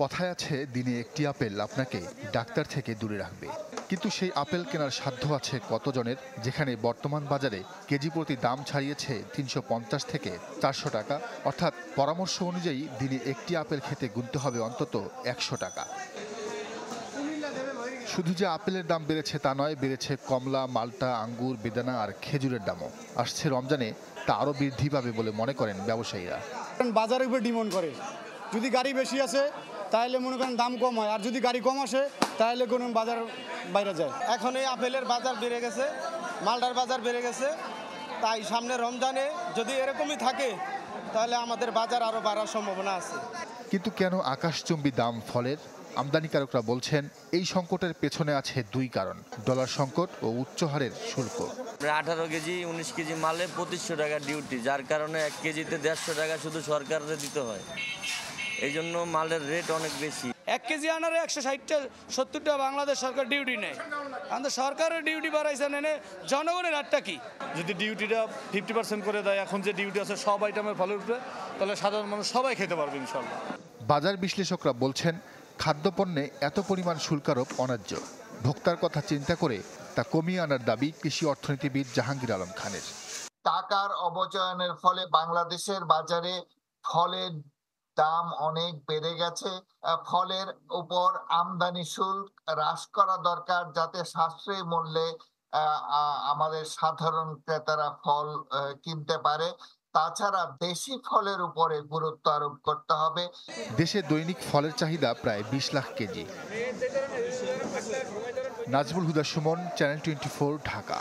কথায় আছে দিনে একটি আপেল আপনাকে ডাক্তার থেকে দূরে রাখবে, কিন্তু সেই আপেল কেনার সাধ্য আছে কতজনের? যেখানে বর্তমান বাজারে কেজি প্রতি দাম ছাড়িয়েছে ৩৫০ থেকে ৪০০ টাকা, অর্থাৎ পরামর্শ অনুযায়ী দিনে একটি আপেল খেতে গুনতে হবে অন্তত ১০০ টাকা। শুধু যে আপেলের দাম বেড়েছে তা নয়, বেড়েছে কমলা, মাল্টা, আঙ্গুর, বেদানা আর খেজুরের দামও। আসছে রমজানে তা আরও বৃদ্ধি পাবে বলে মনে করেন ব্যবসায়ীরা। বাজারের উপর ডিমান্ড করে, যদি গাড়ি বেশি আসে তাহলে মনে করেন দাম কম হয়, আর যদি গাড়ি কম আসে তাহলে কোনো বাজার বাইরে যায়। এখন এই আপেলের বাজার বেড়ে গেছে, মালটার বাজার বেড়ে গেছে, তাই সামনে রমজানে যদি এরকমই থাকে তাহলে আমাদের বাজার আরও বাড়ার সম্ভাবনা আছে। কিন্তু কেন আকাশচুম্বী দাম ফলের? আমদানিকারকরা বলছেন এই সংকটের পেছনে আছে দুই কারণ: ডলার সংকট ও উচ্চ হারের শুল্ক। 18 কেজি 19 কেজি মালে 2500 টাকা ডিউটি, যার কারণে 1 কেজিতে 150 টাকা শুধু সরকারের দিতে হয়। এই জন্য মালের রেট অনেক বেশি। 1 কেজি আনারে 160-70 টাকা বাংলাদেশ সরকার ডিউটি নেয়। আমাদের সরকারের ডিউটি বাড়াইছে নেনে, জনগণের হারটা কি? যদি ডিউটিটা 50% করে দেয়, এখন যে ডিউটি আছে সব আইটেমের ফলের উপরে, তাহলে সাধারণ মানুষ সবাই খেতে পারবে ইনশাল্লাহ। বাজার বিশ্লেষকরা বলছেন খাদ্যপণ্যে এত পরিমাণ শুল্কারোপ অন্যায্য। ভোক্তার কথা চিন্তা করে তা কমিয়ে আনার দাবি কৃষি অর্থনীতিবিদ জাহাঙ্গীর আলম খানের। টাকার অবচয়নের ফলে বাংলাদেশের বাজারে ফলের দাম অনেক বেড়ে গেছে। ফলের উপর আমদানি শুল্ক হ্রাস করা দরকার, যাতে সাশ্রয়ী মূল্যে আমাদের সাধারণ ক্রেতারা ফল কিনতে পারে। তাছাড়া দেশি ফলের উপরে গুরুত্ব আরোপ করতে হবে। দেশে দৈনিক ফলের চাহিদা প্রায় 20 লাখ কেজি। নাজমুল হুদা সুমন, চ্যানেল 24, ঢাকা।